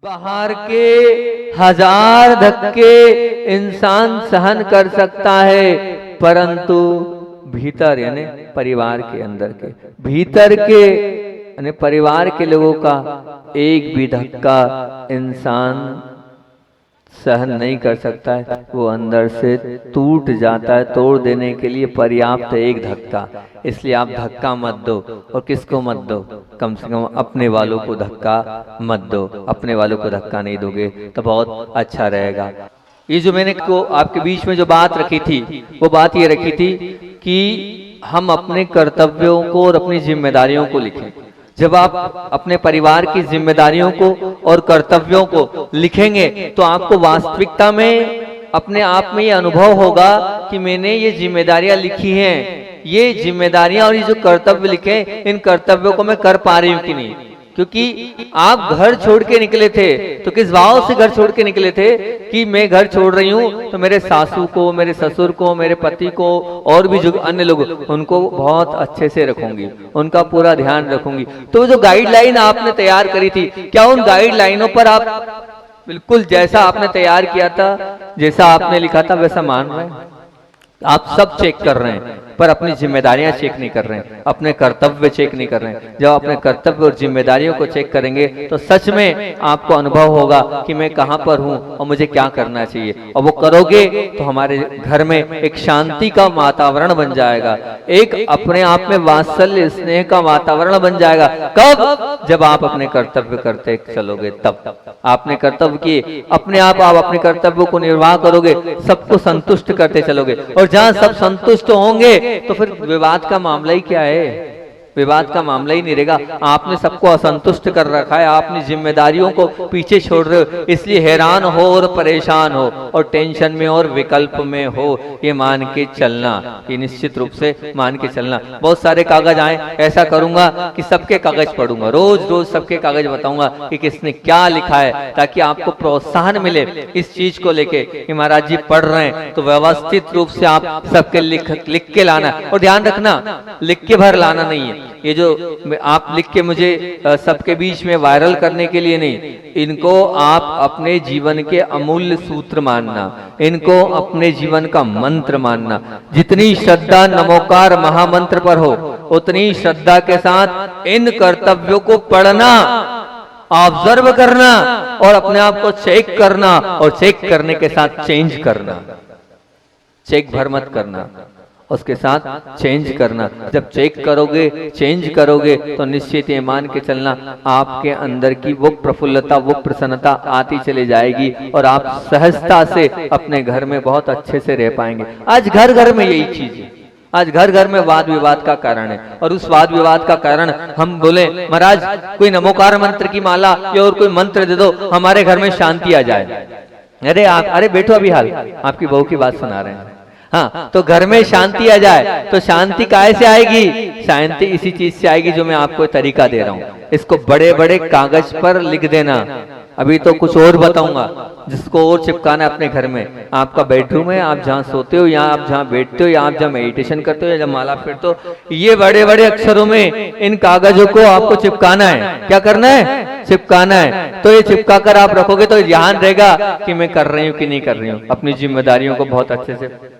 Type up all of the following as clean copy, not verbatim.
बाहर के 1000 धक्के इंसान सहन कर सकता है, परंतु भीतर यानी परिवार के अंदर के भीतर के यानी परिवार के लोगों का एक भी धक्का इंसान सहन नहीं कर सकता है। वो अंदर से टूट जाता है। तोड़ देने के लिए पर्याप्त है एक धक्का। इसलिए आप धक्का मत दो। और किसको मत दो? कम से कम अपने वालों को धक्का मत दो। अपने वालों को धक्का नहीं दोगे तो बहुत अच्छा रहेगा। ये जो मैंने को आपके बीच में जो बात रखी थी, वो बात ये रखी थी कि हम अपने कर्तव्यों को और अपनी जिम्मेदारियों को लिखें। जब आप अपने परिवार की जिम्मेदारियों को और कर्तव्यों को लिखेंगे तो आपको वास्तविकता में अपने आप में ये अनुभव होगा कि मैंने ये जिम्मेदारियां लिखी हैं, ये जिम्मेदारियां और ये जो कर्तव्य लिखे, इन कर्तव्यों को मैं कर पा रही हूं कि नहीं। क्योंकि आप घर छोड़ के निकले थे तो किस भाव से घर छोड़ के निकले थे कि मैं घर छोड़ रही हूं तो मेरे सासू को, मेरे ससुर को, मेरे पति को और भी जो अन्य लोग, उनको बहुत अच्छे से रखूंगी, उनका पूरा ध्यान रखूंगी। तो जो गाइडलाइन आपने तैयार करी थी, क्या उन गाइडलाइनों पर आप बिल्कुल जैसा आपने तैयार किया था, जैसा आपने लिखा था, वैसा मान रहे हैं? आप सब चेक कर रहे हैं पर अपनी जिम्मेदारियां चेक नहीं कर रहे हैं, अपने कर्तव्य चेक नहीं कर रहे हैं। जब अपने कर्तव्य और जिम्मेदारियों को चेक करेंगे तो सच में आपको अनुभव होगा कि मैं कहां पर हूं और मुझे क्या करना चाहिए। और वो करोगे तो हमारे घर में एक शांति का वातावरण बन जाएगा, एक अपने आप में वात्सल्य स्नेह का वातावरण बन जाएगा। कब? जब आप अपने कर्तव्य करते चलोगे। तब आपने कर्तव्य किए, अपने आप अपने कर्तव्यों को निर्वाह करोगे, सबको संतुष्ट करते चलोगे। और जहां सब संतुष्ट होंगे तो फिर विवाद का मामला ही क्या है? विवाद का मामला ही नहीं रहेगा। आपने सबको असंतुष्ट कर रखा है, आपने जिम्मेदारियों को पीछे छोड़ रहे हो, इसलिए हैरान हो और परेशान हो और टेंशन में और विकल्प में हो। ये मान के चलना, ये निश्चित रूप से मान के चलना। बहुत सारे कागज आए, ऐसा करूंगा कि सबके कागज पढ़ूंगा, रोज रोज सबके कागज बताऊंगा कि किसने क्या लिखा है, ताकि आपको प्रोत्साहन मिले इस चीज को लेके कि महाराज जी पढ़ रहे हैं तो व्यवस्थित रूप से आप सबके लिख के लाना। और ध्यान रखना, लिख के भर लाना नहीं है। ये जो आप लिख के मुझे सबके बीच में वायरल करने के लिए नहीं, इनको आप अपने जीवन के अमूल्य सूत्र मानना, इनको अपने जीवन का मंत्र मानना। जितनी श्रद्धा नमोकार महामंत्र पर हो, उतनी श्रद्धा के साथ इन कर्तव्यों को पढ़ना, ऑब्जर्व करना और अपने आप को चेक करना, और चेक करने के साथ चेंज करना। चेक भर मत करना, उसके साथ चेंज करना। जब चेक करोगे, चेंज करोगे तो निश्चित ये मान के चलना आपके अंदर की वो प्रफुल्लता, वो प्रसन्नता आती चली जाएगी और आप सहजता से अपने घर में बहुत अच्छे से रह पाएंगे। आज घर घर में यही चीज है, आज घर घर में वाद विवाद का कारण है। और उस वाद विवाद का कारण हम बोले महाराज कोई नमोकार मंत्र की माला या और कोई मंत्र दे दो, हमारे घर में शांति आ जाए। अरे बैठो, अभी हाल आपकी बहू की बात सुना रहे हैं। हाँ, तो घर में शांति आ जाए तो शांति काहे से आएगी? शांति इसी चीज से आएगी जो मैं आपको तरीका दे रहा हूँ। इसको बड़े बड़े कागज पर लिख देना। अभी तो कुछ और बताऊंगा जिसको और चिपकाना अपने घर में। आपका बेडरूम है, आप जहाँ सोते हो या आप जहाँ बैठते हो या आप जहाँ मेडिटेशन करते हो या जब माला फेरते हो, ये बड़े बड़े अक्षरों में इन कागजों को आपको चिपकाना है। क्या करना है? चिपकाना है। तो ये चिपका कर आप रखोगे तो ध्यान रहेगा कि मैं कर रही हूँ कि नहीं कर रही हूँ, अपनी जिम्मेदारियों को बहुत अच्छे से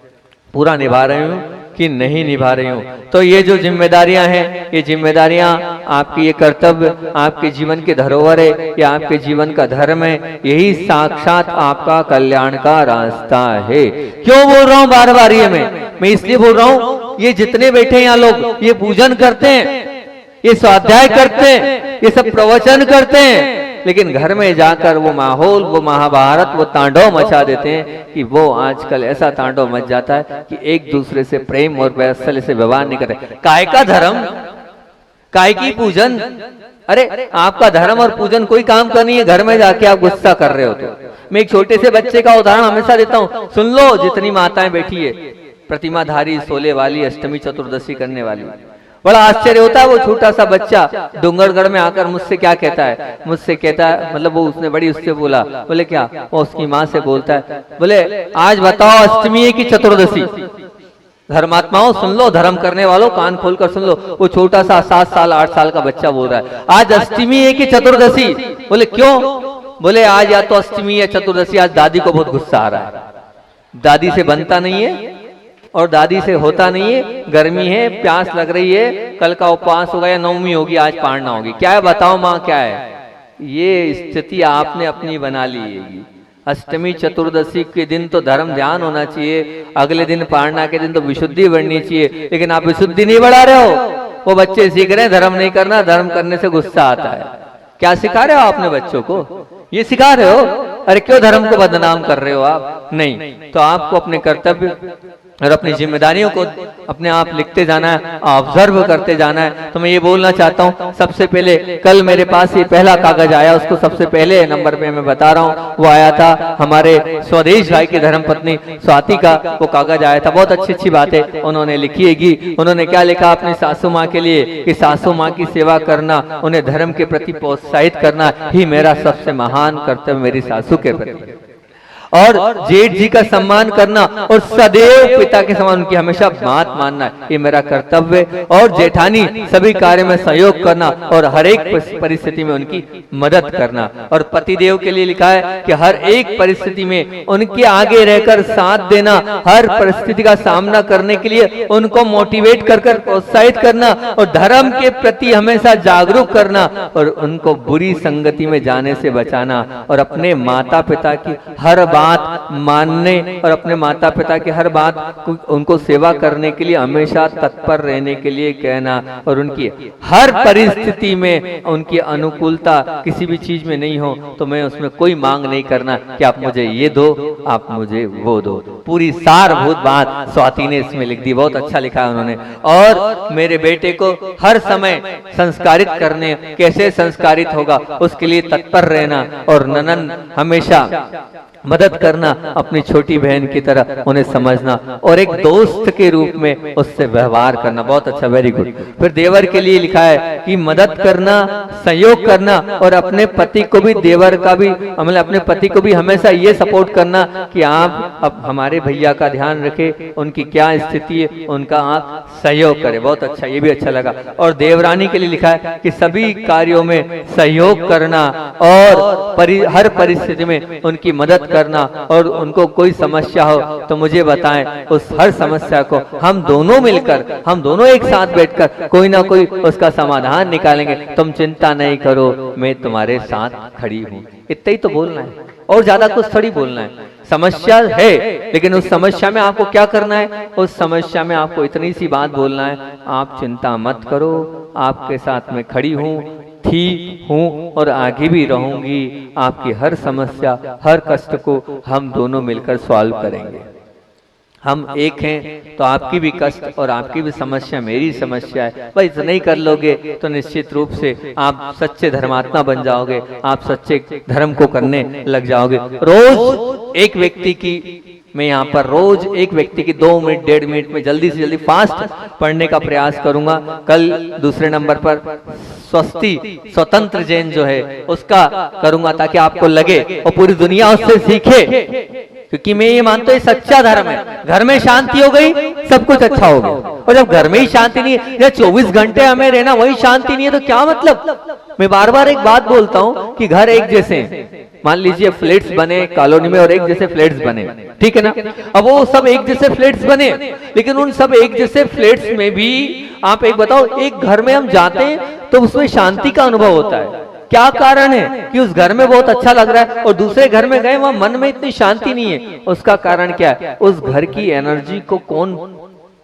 पूरा निभा रही हूँ कि नहीं निभा रही हूँ। तो ये जो जिम्मेदारियां हैं, ये जिम्मेदारियां आपकी, ये कर्तव्य आपके जीवन के धरोहर है, ये आपके जीवन का धर्म है, यही साक्षात आपका कल्याण का रास्ता है। क्यों बोल रहा हूँ बार बार ये मैं इसलिए बोल रहा हूँ, ये जितने बैठे हैं यहाँ लोग, ये पूजन करते हैं, ये स्वाध्याय करते हैं, ये सब प्रवचन करते हैं, लेकिन घर में जाकर वो माहौल, वो महाभारत, वो तांडव मचा देते हैं कि वो आजकल ऐसा तांडव मच जाता है कि एक दूसरे से प्रेम और वात्सल्य से व्यवहार नहीं करते। काय का धर्म, काय की पूजन? अरे आपका धर्म और पूजन कोई काम का नहीं है, घर में जाके आप गुस्सा कर रहे हो। तो मैं एक छोटे से बच्चे का उदाहरण हमेशा देता हूँ, सुन लो। जितनी माताएं बैठी है, प्रतिमाधारी, सोले वाली, अष्टमी चतुर्दशी करने वाली, बड़ा आश्चर्य होता है। वो छोटा सा बच्चा डूंगरगढ़ में आकर मुझसे क्या कहता है, मुझसे कहता है, मतलब वो उसने बड़ी उससे बोला, बोले क्या? वो उसकी माँ से बोलता है, बोले आज बताओ अष्टमी है कि चतुर्दशी? धर्मात्माओं सुन लो, धर्म करने वालों कान खोलकर सुन लो। वो छोटा सा 7 साल 8 साल का बच्चा बोल रहा है आज अष्टमी है कि चतुर्दशी? बोले क्यों? बोले आज या तो अष्टमी या चतुर्दशी, आज दादी को बहुत गुस्सा आ रहा है, दादी से बनता नहीं है और दादी से होता नहीं है, गर्मी है, प्यास लग रही है, कल का उपवास होगा या नवमी होगी, आज पाड़ना होगी, क्या है बताओ माँ क्या है। ये स्थिति आपने अपनी बना ली है। अष्टमी चतुर्दशी के दिन तो धर्म ध्यान होना चाहिए, अगले दिन पाड़ना के दिन तो विशुद्धि बढ़नी चाहिए, लेकिन आप विशुद्धि नहीं बढ़ा रहे हो। वो बच्चे सीख रहे हैं धर्म नहीं करना, धर्म करने से गुस्सा आता है। क्या सिखा रहे हो आपने बच्चों को? ये सिखा रहे हो? अरे क्यों धर्म को बदनाम कर रहे हो आप? नहीं, तो आपको अपने कर्तव्य और अपनी जिम्मेदारियों को अपने आप लिखते जाना है, ऑब्जर्व करते जाना है। तो मैं ये बोलना चाहता हूँ, सबसे पहले कल मेरे पास ये पहला कागज आया, उसको सबसे पहले नंबर पे मैं बता रहा हूँ, वो आया था हमारे स्वदेश भाई की धर्मपत्नी स्वाति का, वो कागज आया था। बहुत अच्छी अच्छी बातें उन्होंने लिखी हैगी। उन्होंने क्या लिखा अपनी सासू माँ के लिए कि सासू माँ की सेवा करना, उन्हें धर्म के प्रति प्रोत्साहित करना ही मेरा सबसे महान कर्तव्य मेरी सासू के प्रति, और जेठ जी का सम्मान करना और सदैव पिता के समान उनकी हमेशा बात मानना, ये मेरा कर्तव्य। और जेठानी सभी कार्य में सहयोग करना और हर एक परिस्थिति में उनकी मदद करना। और पतिदेव के लिए लिखा है कि हर एक परिस्थिति में उनके आगे रहकर साथ देना, हर परिस्थिति का सामना करने के लिए उनको मोटिवेट कर प्रोत्साहित करना और धर्म के प्रति हमेशा जागरूक करना और उनको बुरी संगति में जाने से बचाना और अपने माता पिता की हर बात मानने और अपने माता पिता की हर बात उनको सेवा करने के लिए हमेशा तत्पर रहने के लिए कहना और उनकी हर परिस्थिति में उनकी अनुकूलता किसी भी चीज में नहीं हो तो मैं उसमें कोई मांग नहीं करना कि आप मुझे ये दो, आप मुझे वो दो। पूरी सारभूत बात स्वाति ने इसमें लिख दी, बहुत अच्छा लिखा है उन्होंने। और मेरे बेटे को हर समय संस्कारित करने, कैसे संस्कारित होगा उसके लिए तत्पर रहना और ननन हमेशा मदद करना, अपनी छोटी बहन की तरह उन्हें समझना और एक दोस्त के रूप में उससे व्यवहार करना। बहुत अच्छा, वेरी गुड। फिर देवर के लिए लिखा है कि मदद करना, सहयोग करना और अपने पति को भी, देवर का भी, मतलब अपने पति को भी हमेशा ये सपोर्ट करना कि आप अब हमारे भैया का ध्यान रखें, उनकी क्या स्थिति है उनका आप सहयोग करें। बहुत अच्छा, ये भी अच्छा लगा। और देवरानी के लिए लिखा है कि सभी कार्यों में सहयोग करना और हर परिस्थिति में उनकी मदद करना और उनको कोई समस्या हो तो मुझे बताएं, उस हर समस्या को हम दोनों मिलकर, हम दोनों एक साथ बैठकर कोई ना कोई उसका समाधान निकालेंगे। तुम चिंता नहीं करो, मैं तुम्हारे साथ खड़ी हूँ। इतना ही तो बोलना है और ज्यादा कुछ थोड़ी बोलना है। समस्या है लेकिन उस समस्या में आपको क्या करना है? उस समस्या में आपको इतनी सी बात बोलना है, आप चिंता मत करो, आपके साथ में खड़ी हूँ, थी हूँ और आगे भी रहूंगी। आपकी हर समस्या, हर कष्ट को हम दोनों मिलकर सॉल्व करेंगे। हम एक हैं तो आपकी भी कष्ट और आपकी भी समस्या मेरी समस्या है। भाई इतना ही कर लोगे तो निश्चित रूप से आप सच्चे धर्मात्मा बन जाओगे, आप सच्चे धर्म को करने लग जाओगे। रोज एक व्यक्ति की, मैं यहाँ पर रोज एक व्यक्ति की 2 मिनट 1.5 मिनट में जल्दी से जल्दी फास्ट पढ़ने का प्रयास करूंगा। कल दूसरे नंबर पर स्वतंत्र जैन जो है उसका करूंगा ताकि आपको लगे और पूरी दुनिया उससे सीखे, क्योंकि मैं ये मानता हूँ ये सच्चा धर्म है। घर में शांति हो गई सब कुछ अच्छा हो गया, और जब घर में ही शांति नहीं है या 24 घंटे हमें रहना वही शांति नहीं है तो क्या मतलब। मैं बार बार एक बात बोलता हूँ कि घर एक जैसे, मान लीजिए फ्लैट्स बने कॉलोनी में और एक जैसे फ्लैट्स बने, ठीक है ना। अब वो सब एक जैसे फ्लैट्स बने, लेकिन उन सब एक जैसे फ्लैट्स में भी आप एक बताओ, एक घर में हम जाते हैं तो उसमें शांति का अनुभव होता है। क्या कारण है कि उस घर में बहुत अच्छा लग रहा है और दूसरे घर में गए वहां मन में इतनी शांति नहीं है? उसका कारण क्या है? उस घर की एनर्जी को कौन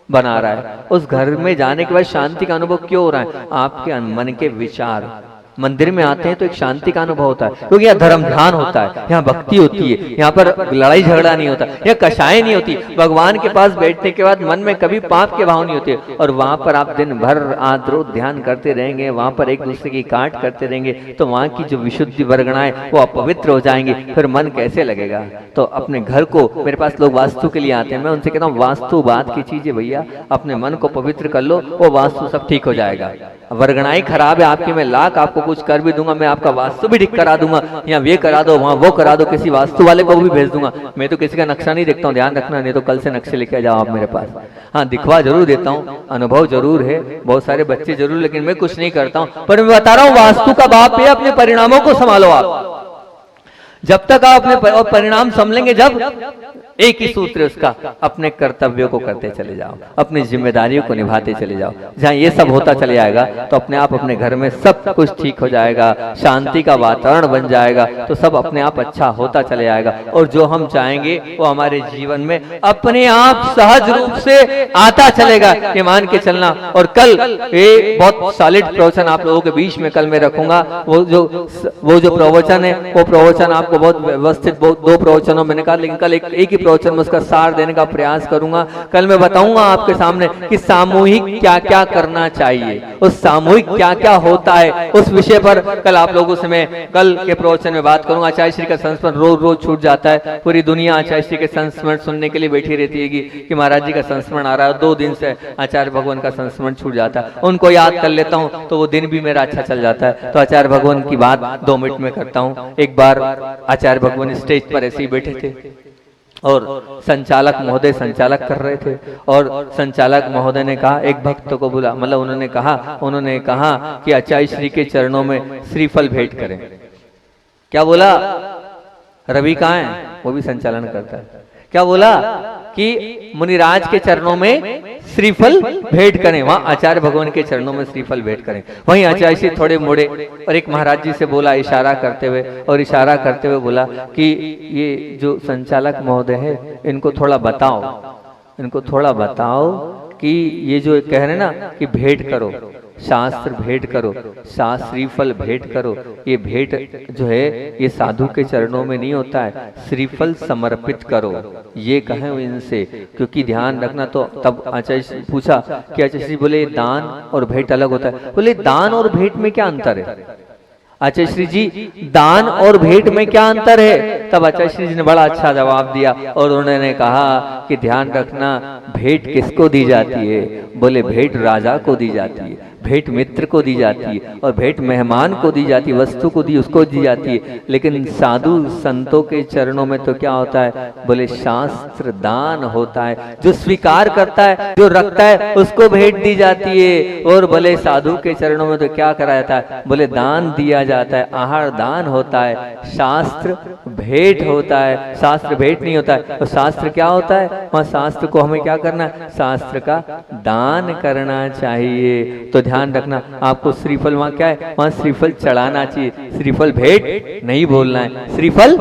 बना रहा है? उस घर में जाने के बाद शांति का अनुभव क्यों हो रहा है? आपके मन के विचार। मंदिर में आते हैं तो एक शांति का अनुभव होता है, क्योंकि यहाँ धर्म ध्यान होता है, यहाँ भक्ति होती है, यहाँ पर लड़ाई झगड़ा नहीं होता, यहाँ कषाय नहीं होती। भगवान के पास बैठने के बाद मन में कभी पाप के भाव नहीं होते, और वहां पर आप दिन भर आद्रो ध्यान करते रहेंगे, वहां पर एक दूसरे की काट करते रहेंगे तो वहां की जो विशुद्धि वर्गणाएं वो अपवित्र हो जाएंगी, फिर मन कैसे लगेगा? तो अपने घर को, मेरे पास लोग वास्तु के लिए आते हैं, मैं उनसे कहता हूँ वास्तु बात की चीज है भैया, अपने मन को पवित्र कर लो, वो वास्तु सब ठीक हो जाएगा। वर्गणाएं खराब है आपकी, मैं लाख आपको कुछ कर भी दूंगा, मैं आपका वास्तु भी ठीक करा दूंगा, यहाँ ये करा दो वहां वो करा दो, किसी वास्तु वाले को भी भेज दूंगा। मैं तो किसी का नक्शा नहीं देखता हूँ, ध्यान रखना, नहीं तो कल से नक्शे लेके जाओ आप मेरे पास। हाँ, दिखवा जरूर देता हूँ, अनुभव जरूर है, बहुत सारे बच्चे जरूर, लेकिन मैं कुछ नहीं करता हूँ। पर मैं बता रहा हूँ वास्तु का बाप है, अपने परिणामों को संभालो आप। जब तक आप अपने परिणाम समझेंगे जब एक ही सूत्र है उसका, अपने कर्तव्यों को करते चले जाओ, अपनी जिम्मेदारियों को निभाते चले जाओ। जहाँ ये सब होता चले जाएगा तो अपने आप अपने घर में सब कुछ ठीक हो जाएगा, शांति का वातावरण बन जाएगा, तो सब अपने आप अच्छा होता चले जाएगा। और जो हम चाहेंगे वो हमारे जीवन में अपने आप सहज रूप से आता चलेगा, ये मान के चलना। और कल ये बहुत सॉलिड प्रवचन आप लोगों के बीच में कल मैं रखूंगा। वो जो प्रवचन है वो प्रवचन आपको बहुत व्यवस्थित, बहुत 2 प्रवचनों मैंने कहा, लेकिन कल एक ही प्रवचन में उसका सार देने का प्रयास करूंगा। कल मैं बताऊंगा आपके सामने कि सामूहिक क्या क्या करना चाहिए, उस सामूहिक क्या क्या होता है, उस विषय पर कल आप लोगों से मैं कल के प्रवचन में बात करूंगा। आचार्य श्री का संस्मरण रोज रोज छूट जाता है, पूरी दुनिया आचार्य श्री के संस्मरण सुनने के लिए बैठी रहती है कि महाराज जी का संस्मरण आ रहा है। 2 दिन से आचार्य भगवान का संस्मरण छूट जाता है। उनको याद कर लेता हूँ तो वो दिन भी मेरा अच्छा चल जाता है। तो आचार्य भगवान की बात 2 मिनट में करता हूँ। एक बार आचार्य भगवान स्टेज पर ऐसे ही बैठे थे और संचालक महोदय संचालक कर रहे थे, और संचालक महोदय ने कहा, एक भक्त को बुला, मतलब उन्होंने कहा कि आचार्य श्री के चरणों में श्रीफल भेंट करें। क्या बोला? रवि कहाँ है? वो भी संचालन करता है। क्या बोला कि मुनिराज के चरणों में श्रीफल भेंट करें, वहां आचार्य भगवान के चरणों में श्रीफल भेंट करें। वहीं आचार्य श्री थोड़े मुड़े और एक महाराज जी से बोला इशारा करते हुए बोला कि ये जो संचालक महोदय है इनको थोड़ा बताओ कि ये जो कह रहे ना कि भेंट करो, शास्त्र भेंट करो, श्रीफल भेंट करो, ये भेंट जो है ये साधु के चरणों में नहीं होता है, श्रीफल समर्पित करो, ये कहें इनसे। क्योंकि ध्यान रखना। तो तब आचार्य पूछा कि आचार्य श्री बोले दान और भेंट अलग होता है। बोले दान और भेंट में क्या अंतर है? आचार्य श्री जी दान और भेंट में क्या अंतर है? तब आचार्य श्री जी ने बड़ा अच्छा जवाब दिया और उन्होंने कहा कि ध्यान रखना, भेंट किसको दी जाती है? बोले भेंट राजा को दी जाती है, भेंट मित्र को दी जाती है, और भेंट मेहमान को दी जाती है, वस्तु को दी उसको दी जाती है। लेकिन साधु संतों के चरणों में तो क्या होता है? बोले शास्त्र दान होता है। जो स्वीकार करता है, जो रखता है, उसको भेंट दी जाती है। और बोले साधु के चरणों में तो क्या करा जाता है? बोले दान दिया जाता है, आहार दान होता है, शास्त्र भेंट होता है। शास्त्र भेंट नहीं होता है। तो शास्त्र क्या होता है? वहाँ शास्त्र को हमें क्या करना? शास्त्र का दान करना चाहिए। तो ध्यान रखना, आपको श्रीफल वहाँ क्या है? वहाँ श्रीफल चढ़ाना चाहिए, श्रीफल भेंट नहीं बोलना है, श्रीफल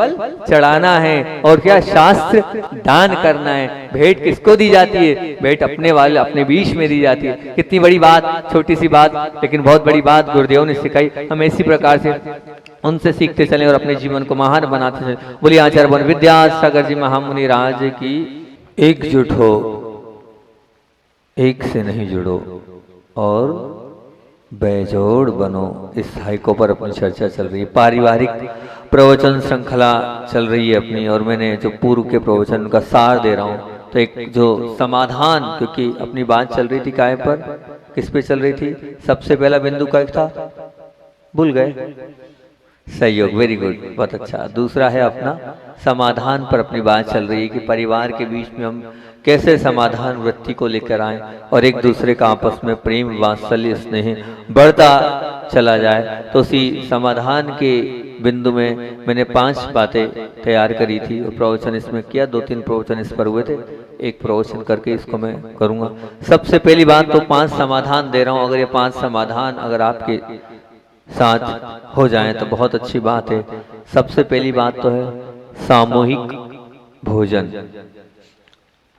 चढ़ाना है। और क्या? शास्त्र दान करना है। भेंट किसको दी जाती है? भेंट अपने बीच में दी जाती है। कितनी बड़ी बात, छोटी सी बात लेकिन बहुत बड़ी बात गुरुदेव ने सिखाई। हम इसी प्रकार से उनसे सीखते चले और अपने जीवन को महान बनाते चले। बोलिए आचार्य भगवान विद्यासागर जी महामुनि राज की। एकजुट हो, एक से नहीं जुड़ो और बेजोड़ बनो। इस हाइको पर अपनी चर्चा चल रही है, पारिवारिक प्रवचन श्रृंखला चल रही है अपनी, और मैंने जो पूर्व के प्रवचन का सार दे रहा हूँ। तो एक जो समाधान, क्योंकि अपनी बात चल रही थी काय पर, किस पे चल रही थी? सबसे पहला बिंदु क्या था? भूल गए? सहयोग, वेरी गुड, बहुत अच्छा। दूसरा है अपना समाधान पर अपनी बात चल रही है कि परिवार के बीच में हम कैसे समाधान वृत्ति को लेकर आए और एक दूसरे का आपस में प्रेम वात्सल्य स्नेह बढ़ता चला जाए। तो उसी समाधान के बिंदु में मैंने 5 बातें तैयार करी थी और प्रवचन इसमें किया। 2-3 प्रवचन इस पर हुए थे, एक प्रवचन करके इसको मैं करूँगा। सबसे पहली बात तो 5 समाधान दे रहा हूँ। अगर ये 5 समाधान अगर आपके साथ हो जाए तो बहुत अच्छी बात है। सबसे पहली बात तो है सामूहिक भोजन,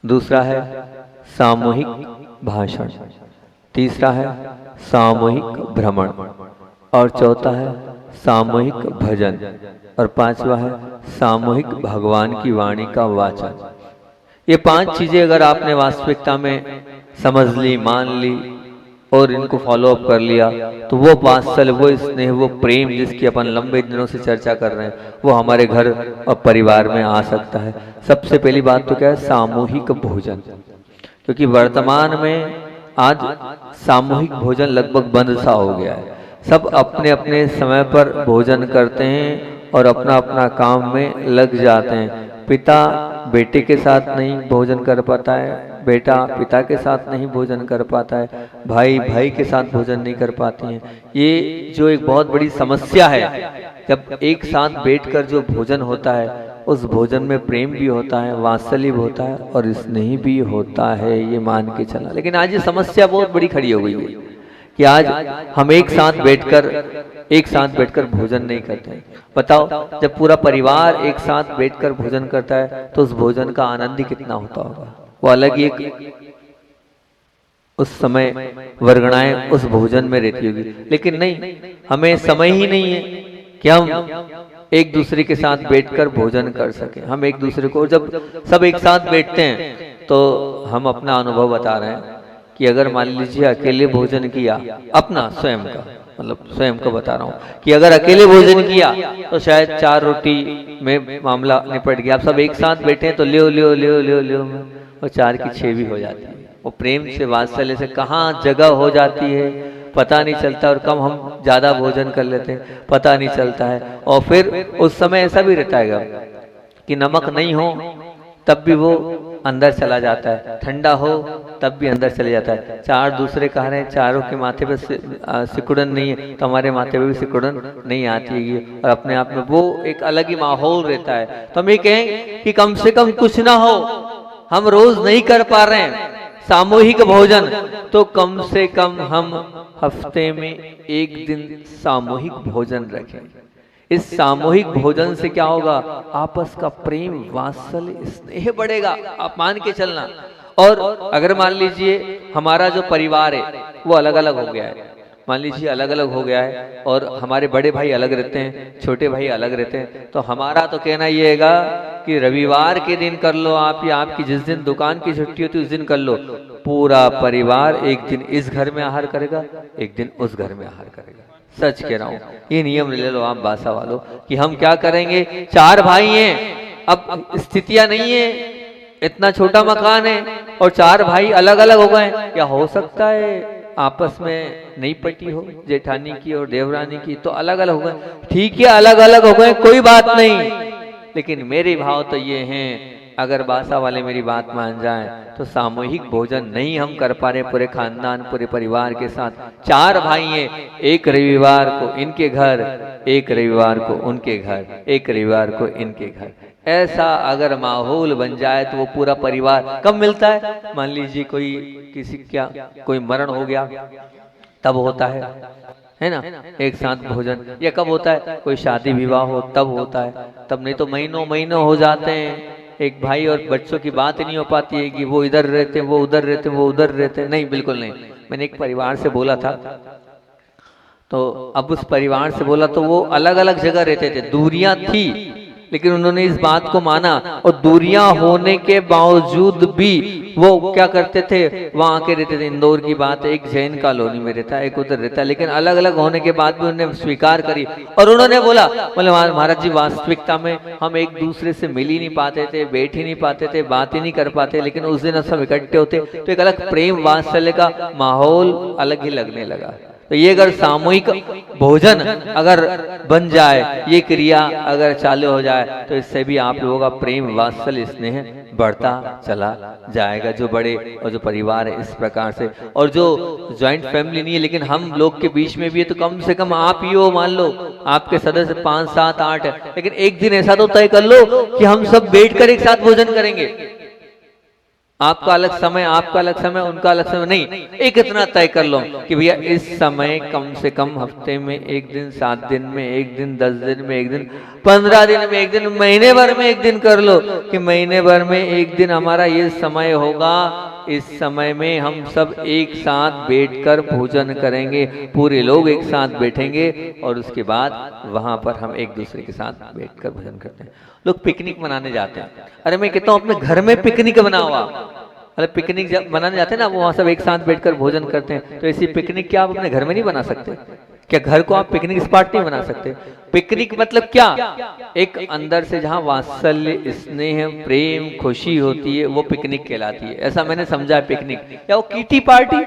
दूसरा है सामूहिक भाषण, तीसरा है सामूहिक भ्रमण, और चौथा है सामूहिक भजन, और 5वां है सामूहिक भगवान की वाणी का वाचन। ये 5 चीजें अगर आपने वास्तविकता में समझ ली, मान ली और इनको फॉलो अप कर लिया तो वो वात्सल्य, वो स्नेह, वो प्रेम जिसकी अपन लंबे दिनों से चर्चा कर रहे हैं वो हमारे घर और परिवार में आ सकता है। सबसे पहली बात तो क्या है? सामूहिक भोजन। क्योंकि वर्तमान में आज सामूहिक भोजन लगभग बंद सा हो गया है। सब अपने अपने समय पर भोजन करते हैं और अपना अपना काम में लग जाते हैं। पिता बेटे के साथ नहीं भोजन कर पाता है, बेटा पिता के साथ नहीं भोजन कर पाता है, भाई भाई के साथ भोजन नहीं कर पाते हैं। ये जो एक बहुत बड़ी समस्या है, जब एक साथ बैठकर जो भोजन होता है उस भोजन में प्रेम भी होता है, वात्सल्य भी होता है और स्नेह भी होता है, ये मान के चला। लेकिन आज ये समस्या बहुत बड़ी खड़ी हो गई है कि आज हम एक साथ बैठकर भोजन नहीं करते हैं। बताओ, जब पूरा परिवार एक साथ बैठकर भोजन करता है तो उस भोजन का आनंद ही कितना होता होगा। वो अलग ही एक उस समय वर्गणाएं उस भोजन में रहती होगी। लेकिन नहीं, हमें समय ही नहीं है कि हम एक दूसरे के साथ बैठकर भोजन कर सकें। हम एक दूसरे को, जब सब एक साथ बैठते हैं तो हम अपना अनुभव बता रहे हैं कि अगर मान लीजिए अकेले भोजन किया, अपना स्वयं का, मतलब स्वयं को बता रहा हूँ कि अगर अकेले भोजन किया तो शायद 4 रोटी में मामला निपट गया। आप सब एक साथ बैठे हैं तो लियो लियो लियो लियो लियो और 4 की 6 भी हो जाती है। वो प्रेम से वात्सल्य से कहाँ जगह हो जाती है पता नहीं चलता, और कम हम ज्यादा भोजन कर लेते हैं पता नहीं चलता है। और फिर उस समय ऐसा भी रहता है कि नमक नहीं हो तब भी वो अंदर चला जाता है, ठंडा हो तब भी अंदर चले जाता है। 4 दूसरे कह रहे हैं, चारों के माथे पे सिकुड़न नहीं है तो हमारे माथे पे भी सिकुड़न नहीं आती है, और अपने आप में वो एक अलग ही माहौल रहता है। तो हम ये कहें कि कम से कम कुछ ना हो, हम रोज नहीं कर पा रहे हैं सामूहिक भोजन, तो कम से कम हम हफ्ते में एक दिन सामूहिक भोजन रखें। इस सामूहिक भोजन से क्या होगा, आपस का प्रेम वात्सल्य स्नेह बढ़ेगा। आप मान के चलना। और अगर मान लीजिए हमारा जो परिवार है वो अलग अलग हो गया है, मान लीजिए अलग अलग हो गया है और हमारे बड़े भाई अलग रहते हैं, छोटे भाई अलग रहते हैं, तो हमारा तो कहना ये हैगा कि रविवार के दिन कर लो आप, या आपकी जिस दिन दुकान की छुट्टी होती है उस दिन कर लो। पूरा परिवार एक दिन इस घर में आहार करेगा, एक दिन उस घर में आहार करेगा। सच कह रहा हूँ, ये नियम ले लो आप बासा वालों कि हम क्या करेंगे। 4 भाई हैं, अब स्थितियां नहीं है, इतना छोटा मकान है और 4 भाई अलग अलग हो गए। क्या हो सकता है आपस में नहीं पटी हो जेठानी की और देवरानी की, तो अलग अलग हो गए। ठीक है, अलग अलग हो गए, कोई बात नहीं। लेकिन मेरे भाव तो ये हैं, अगर बासा वाले मेरी बात मान जाएं तो सामूहिक भोजन नहीं हम कर पा रहे पूरे खानदान पूरे परिवार के साथ। 4 भाई हैं, एक रविवार को इनके घर, एक रविवार को उनके घर, एक रविवार को इनके घर। ऐसा अगर माहौल बन जाए तो वो पूरा परिवार कब मिलता है। मान लीजिए कोई मरण हो गया तब होता है ना, एक साथ भोजन। या कब होता है, कोई शादी विवाह हो तब होता है, तब नहीं तो महीनों महीनों हो जाते हैं। एक भाई और बच्चों की बात ही नहीं हो पाती है कि वो इधर रहते वो उधर रहते वो उधर रहते। नहीं, बिल्कुल नहीं। मैंने एक परिवार से बोला था, तो अब उस परिवार से बोला तो वो अलग अलग जगह रहते थे, दूरियां थी, लेकिन उन्होंने इस बात को माना और दूरियां होने के बावजूद भी वो क्या करते थे, वहां आके रहते थे। इंदौर की बात है, एक जैन कॉलोनी में रहता है, एक उधर रहता है, लेकिन अलग अलग होने के बाद भी उन्होंने स्वीकार करी और उन्होंने बोला, बोले महाराज जी वास्तविकता में हम एक दूसरे से मिल ही नहीं पाते थे, बैठ ही नहीं पाते थे, बात ही नहीं कर पाते, लेकिन उस दिन सब इकट्ठे होते तो एक अलग प्रेम वात्सल्य का माहौल अलग ही लगने लगा। तो ये अगर सामूहिक भोजन अगर बन जाए, ये क्रिया अगर चालू हो जाए, तो इससे भी आप लोगों का प्रेम वात्सल्य स्नेह बढ़ता चला जाएगा। जो बड़े और जो परिवार है इस प्रकार से, और जो ज्वाइंट फैमिली नहीं है लेकिन हम लोग के बीच में भी है, तो कम से कम आप ही हो, मान लो आपके सदस्य 5, 7, 8 है, लेकिन एक दिन ऐसा तो तय कर लो कि हम सब बैठकर एक साथ भोजन करेंगे। आपका अलग समय, आपका अलग समय, उनका अलग समय नहीं, एक इतना तय कर लो कि भैया इस समय कम से कम हफ्ते में एक दिन, 7 दिन में एक दिन, 10 दिन में एक दिन, 15 दिन में एक दिन, महीने भर में एक दिन कर लो कि महीने भर में एक दिन हमारा ये समय होगा, इस समय में हम सब एक साथ बैठकर भोजन करेंगे, पूरे लोग एक साथ बैठेंगे और उसके बाद वहां पर हम एक दूसरे के साथ बैठकर भोजन करते हैं। लोग पिकनिक मनाने जाते हैं, अरे मैं कहता हूँ अपने घर में पिकनिक बनाओ। अरे पिकनिक जब मनाने जाते हैं ना, वो वहां सब एक साथ बैठकर भोजन करते हैं, तो ऐसी पिकनिक क्या आप अपने घर में नहीं बना सकते क्या? घर को आप पिकनिक स्पॉट नहीं बना सकते? पिकनिक मतलब क्या, एक अंदर से जहाँ वात्सल्य स्नेह प्रेम खुशी होती है वो पिकनिक कहलाती है। ऐसा मैंने समझा है पिकनिक। या वो कीटी पार्टी,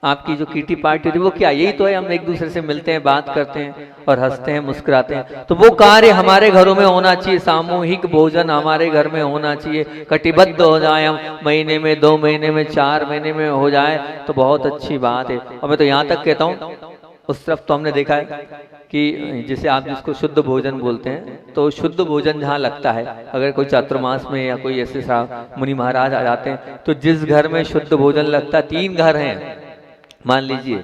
आपकी जो किटी पार्टी थी वो क्या, यही तो है, हम एक दूसरे से मिलते हैं, बात करते हैं और हंसते हैं, मुस्कुराते हैं। तो वो कार्य हमारे घरों में होना चाहिए, सामूहिक भोजन हमारे घर में होना चाहिए, कटिबद्ध हो जाए हम, महीने में, 2 महीने में, 4 महीने में हो जाए तो बहुत अच्छी बात है। और मैं तो यहाँ तक कहता हूँ, उस तरफ तो हमने देखा है कि जैसे आप जिसको शुद्ध भोजन बोलते हैं, तो शुद्ध भोजन जहाँ लगता है, अगर कोई चातुर्मास में या कोई ऐसे मुनि महाराज आ जाते हैं, तो जिस घर में शुद्ध भोजन लगता है, 3 घर हैं मान लीजिए,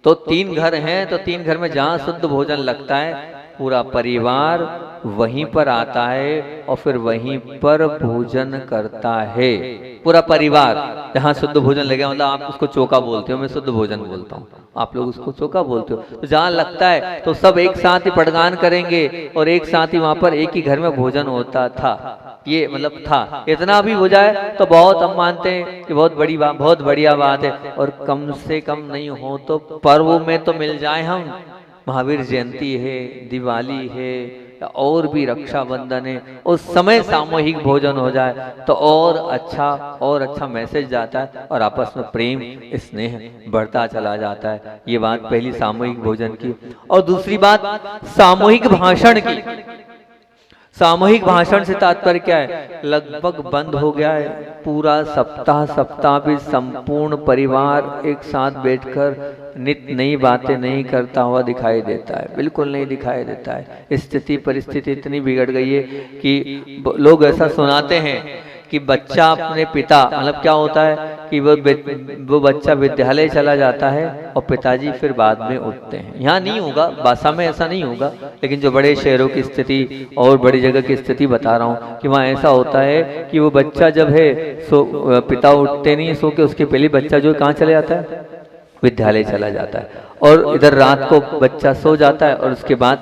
तो 3 घर हैं, तो 3 घर में जहाँ शुद्ध भोजन लगता है, पूरा परिवार वहीं पर आता है और फिर वहीं पर भोजन करता है। पूरा परिवार जहाँ शुद्ध भोजन लगे, मतलब आप उसको चौका बोलते हो, मैं शुद्ध भोजन बोलता हूँ, आप लोग उसको चौका बोलते हो, तो जहाँ लगता है तो सब एक साथ ही पटगान करेंगे और एक साथ ही वहां पर एक ही घर में भोजन होता था। ये मतलब था, इतना भी हो जाए तो बहुत हम मानते हैं कि बहुत बड़ी बात, बहुत बढ़िया बात है। और कम से कम नहीं हो तो पर्वों में तो मिल जाए हम, महावीर जयंती है, दिवाली है, या और भी रक्षाबंधन है, उस समय सामूहिक भोजन हो जाए तो और अच्छा मैसेज जाता है और आपस में प्रेम स्नेह बढ़ता चला जाता है। ये बात पहली सामूहिक भोजन की। और दूसरी बात सामूहिक भाषण की। सामूहिक भाषण से तात्पर्य क्या है, लगभग बंद हो गया है। पूरा सप्ताह भी संपूर्ण परिवार एक साथ बैठकर नित नई बातें नहीं करता हुआ दिखाई देता है, बिल्कुल नहीं दिखाई देता है। स्थिति परिस्थिति इतनी बिगड़ गई है कि लोग ऐसा सुनाते हैं कि बच्चा अपने पिता, मतलब क्या होता है कि वो बच्चा विद्यालय चला जाता है और पिताजी फिर बाद में उठते हैं। यहाँ नहीं होगा, बासा में ऐसा नहीं होगा, लेकिन जो बड़े शहरों की स्थिति और बड़ी जगह की स्थिति बता रहा हूँ कि वहाँ ऐसा होता है कि वो बच्चा जब है सो पिता उठते नहीं, सो के उसके पहले बच्चा जो कहाँ चले जाता है, विद्यालय चला जाता है। और इधर रात को बच्चा सो जाता है और उसके बाद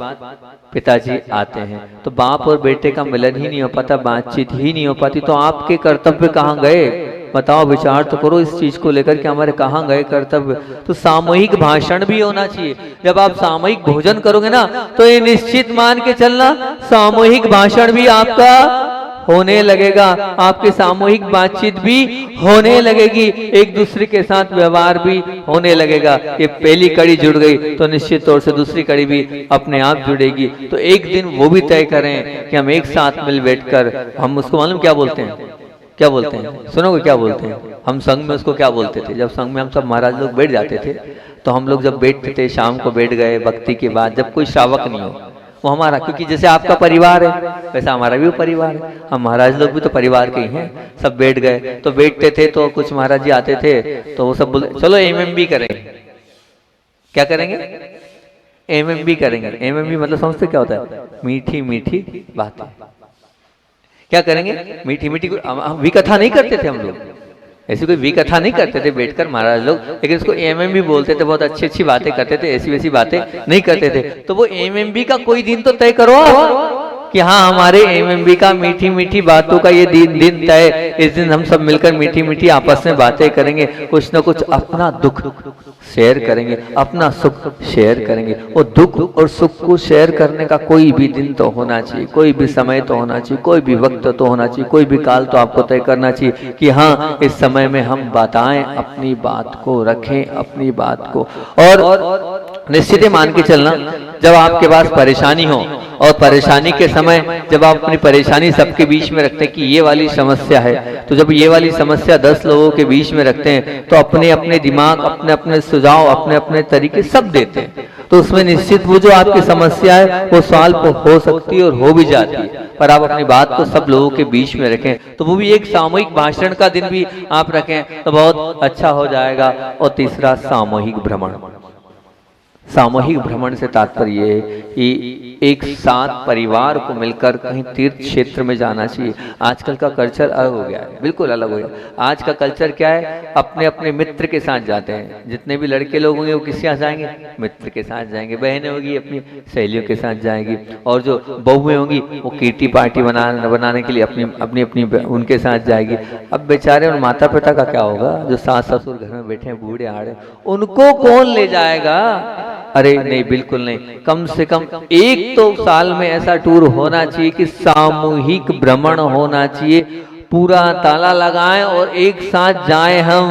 पिताजी आते हैं, तो बाप और बेटे का मिलन ही नहीं हो पाता, बातचीत ही नहीं हो पाती। तो आपके कर्तव्य कहाँ गए, बताओ, विचार तो करो इस चीज को लेकर कि हमारे कहाँ गए कर्तव्य। तो सामूहिक भाषण भी होना चाहिए। जब आप सामूहिक भोजन करोगे ना, तो ये निश्चित मान के चलना सामूहिक भाषण भी आपका होने लगेगा, आपके सामूहिक बातचीत भी होने लगेगी, एक दूसरे के साथ व्यवहार भी होने लगेगा। ये पहली कड़ी जुड़ गई तो निश्चित तौर से दूसरी कड़ी भी अपने आप जुड़ेगी। तो एक दिन वो भी तय करें कि हम एक साथ मिल बैठकर, हम उसको मालूम क्या बोलते हैं, क्या बोलते हैं, सुनोगे क्या बोलते हैं, हम संघ में उसको क्या बोलते थे, जब संघ में हम सब महाराज लोग बैठ जाते थे, तो हम लोग जब बैठते थे शाम को बैठ गए भक्ति के बाद, जब कोई श्रावक नहीं हो वो हमारा, क्योंकि जैसे आपका परिवार है वैसा हमारा भी परिवार है, हम महाराज लोग भी तो परिवार के ही हैं। सब बैठ गए तो बैठते थे, तो कुछ महाराज जी आते थे तो वो सब बोले चलो एमएमबी करेंगे। क्या करेंगे, एमएमबी करेंगे। एमएमबी मतलब समझते क्या होता है, मीठी मीठी बातें। क्या करेंगे, मीठी मीठी। हम विकथा नहीं करते थे, हम लोग ऐसी कोई विकथा नहीं करते थे बैठकर महाराज लोग, लेकिन उसको एमएमबी बोलते थे, बहुत अच्छी अच्छी बातें करते थे, ऐसी वैसी बातें नहीं करते थे। तो वो एमएमबी का कोई दिन तो तय करो कि हाँ हमारे एमएमबी का मीठी मीठी बातों का ये दिन तय, इस दिन हम सब मिलकर मीठी मीठी आपस में बातें करेंगे, कुछ न कुछ अपना दुख शेयर करेंगे, अपना सुख शेयर करेंगे। वो दुख और सुख को शेयर करने का कोई भी दिन तो होना चाहिए, कोई भी समय तो होना चाहिए, कोई भी वक्त तो होना चाहिए, कोई भी काल तो आपको तय करना चाहिए कि हाँ इस समय में हम बताएं, अपनी बात को रखें, अपनी बात को। और निश्चित ही मान के चलना, जब आपके पास परेशानी हो और परेशानी के समय जब आप अपनी परेशानी सबके बीच में रखते हैं कि ये वाली समस्या है, तो जब ये वाली समस्या 10 लोगों के बीच में रखते हैं तो अपने अपने दिमाग, अपने अपने सुझाव, अपने अपने तरीके सब देते हैं, तो उसमें निश्चित वो जो आपकी समस्या है वो सॉल्व हो सकती है और हो भी जाती है। पर आप अपनी बात को सब लोगों के बीच में रखें, तो वो भी एक सामूहिक भाषण का दिन भी आप रखें तो बहुत अच्छा हो जाएगा। और तीसरा सामूहिक भ्रमण। सामूहिक भ्रमण से तात्पर्य है कि एक साथ परिवार को मिलकर कहीं तीर्थ क्षेत्र में जाना चाहिए। आजकल का कल्चर अलग हो गया है, बिल्कुल अलग हो गया। आज का कल्चर क्या है, अपने अपने मित्र के साथ जाते हैं। जितने भी लड़के लोग होंगे वो किसके साथ जाएंगे, मित्र के साथ जाएंगे। बहनें होगी अपनी सहेलियों के साथ जाएंगी, और जो बहुएं होंगी वो कीटी पार्टी बनाने के लिए अपनी अपनी उनके साथ जाएगी। अब बेचारे और माता पिता का क्या होगा, जो सास ससुर घर में बैठे हैं बूढ़े आड़े, उनको कौन ले जाएगा। अरे नहीं, बिल्कुल नहीं। कम से कम एक तो साल में ऐसा टूर होना चाहिए कि सामूहिक भ्रमण होना चाहिए, पूरा ताला लगाएं और एक साथ जाएं हम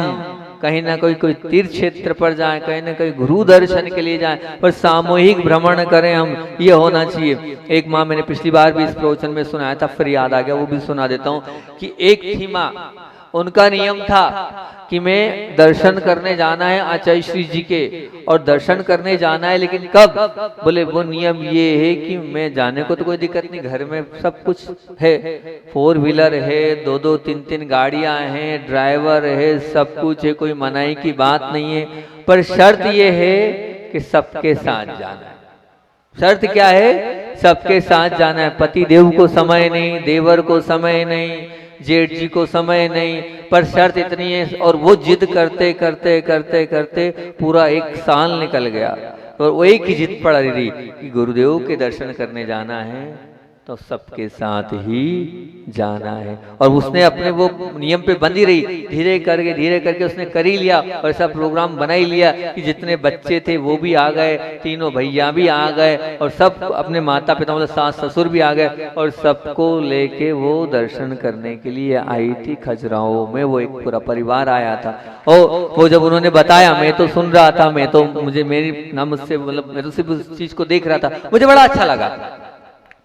कहीं ना कोई तीर्थ क्षेत्र पर जाएं, कहीं ना कहीं गुरु दर्शन के लिए जाएं, पर सामूहिक भ्रमण करें हम, ये होना चाहिए। एक माँ, मैंने पिछली बार भी इस प्रवचन में सुनाया था, फिर याद आ गया, वो भी सुना देता हूँ कि एक थी माँ, उनका नियम था कि मैं दर्शन करने जाना है आचार्य श्री जी के, और दर्शन करने जाना है, लेकिन कब? बोले वो नियम ये है कि मैं जाने को तो कोई दिक्कत नहीं, घर में सब कुछ है, 4 व्हीलर है, 2-2 3-3 गाड़ियां हैं, ड्राइवर है, सब कुछ है, कोई मनाही की बात नहीं है, पर शर्त ये है कि सबके साथ जाना है। शर्त क्या है? सबके साथ जाना है। पति देव को समय नहीं, देवर को समय नहीं, जेठ जी को समय नहीं, पर शर्त इतनी है। और वो जिद करते करते करते करते पूरा 1 साल निकल गया, और वो एक ही जिद पड़ रही कि गुरुदेव के दर्शन करने जाना है तो सबके साथ ही जाना है। और उसने अपने वो नियम पे बंधी रही, धीरे करके उसने कर ही लिया, और ऐसा प्रोग्राम बना ही लिया कि जितने बच्चे थे वो भी आ गए, तीनों भैया भी आ गए, और सब अपने माता पिता मतलब सास ससुर भी आ गए, और सबको लेके वो दर्शन करने के लिए आई थी। खजुराहो में वो एक पूरा परिवार आया था। और वो जब उन्होंने बताया, मैं तो सुन रहा था, मैं तो मेरी ना मुझसे मतलब मैं तो सिर्फ उस चीज को देख रहा था, मुझे बड़ा अच्छा लगा,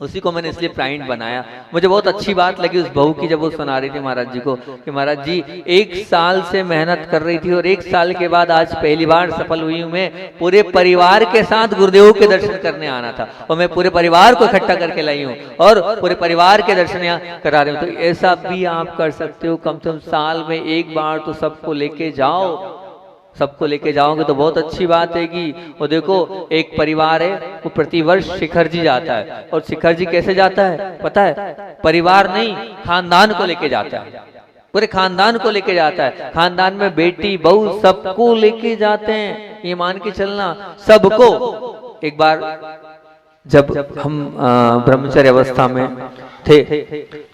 उसी को मैंने इसलिए प्राइंट बनाया। मुझे बहुत अच्छी बात लगी उस बहू की जब वो सुना रही थी महाराज जी को कि महाराज जी 1 साल से मेहनत कर रही थी, और 1 साल के बाद आज पहली बार सफल हुई हूँ, मैं पूरे परिवार के साथ गुरुदेव के दर्शन करने आना था, और मैं पूरे परिवार को इकट्ठा करके लाई हूँ, और पूरे परिवार के दर्शन यहाँ करा रही हूँ। तो ऐसा भी आप कर सकते हो, कम से कम साल में 1 बार तो सबको लेके जाओ। सबको लेके जाओगे तो बहुत अच्छी बात है कि वो देखो, एक परिवार है, वो प्रतिवर्ष शिखर जी जाता है, और शिखर जी कैसे जाता है पता है? परिवार नहीं, खानदान को लेके जाता है, पूरे खानदान को लेके जाता है। खानदान में बेटी बहू सबको लेके जाते हैं, ये मान के चलना सबको। एक बार जब हम ब्रह्मचर्य अवस्था में थे,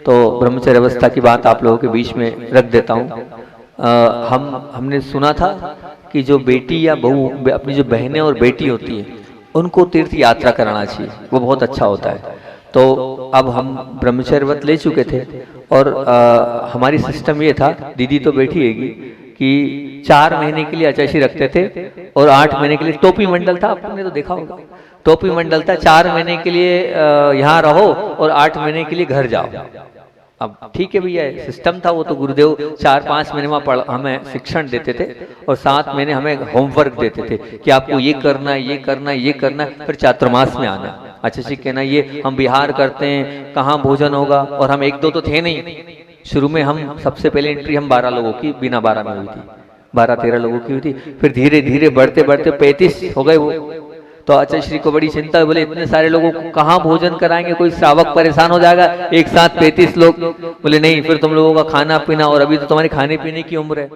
तो ब्रह्मचर्य अवस्था की बात आप लोगों के बीच में रख देता हूँ। हमने सुना था कि जो बेटी या बहू, अपनी जो बहनें और बेटी होती है, उनको तीर्थ यात्रा कराना चाहिए, वो बहुत अच्छा होता है। तो अब हम ब्रह्मचर्य व्रत ले चुके थे, और हमारी सिस्टम ये था, दीदी तो बैठी हैगी, कि 4 महीने के लिए अचाशी रखते थे, और 8 महीने के लिए टोपी मंडल था, आपने तो देखा होगा, टोपी मंडल था। 4 महीने के लिए यहाँ रहो, और 8 महीने के लिए घर जाओ। अब ठीक है भैया, सिस्टम था वो, तो गुरुदेव 4-5 महीने में हमें शिक्षण देते थे, और 7 महीने हमें होमवर्क देते थे कि आपको ये करना है, ये करना है, ये करना है, फिर चातुर्मास में आना। अच्छा जी कहना, ये हम बिहार करते हैं, कहाँ भोजन होगा, और हम 1-2 तो थे नहीं। शुरू में हम सबसे पहले एंट्री हम 12 लोगों की बिना 12 में हुई थी, 12-13 लोगों की हुई थी, फिर धीरे धीरे बढ़ते बढ़ते 35 हो गए वो। तो आचार्य श्री को बड़ी चिंता, बोले इतने सारे लोगों को कहाँ भोजन कराएंगे, कोई श्रावक परेशान हो जाएगा, एक साथ 35 लोग। बोले नहीं, फिर तुम लोगों का खाना पीना, और अभी तो तुम्हारे खाने पीने की उम्र है।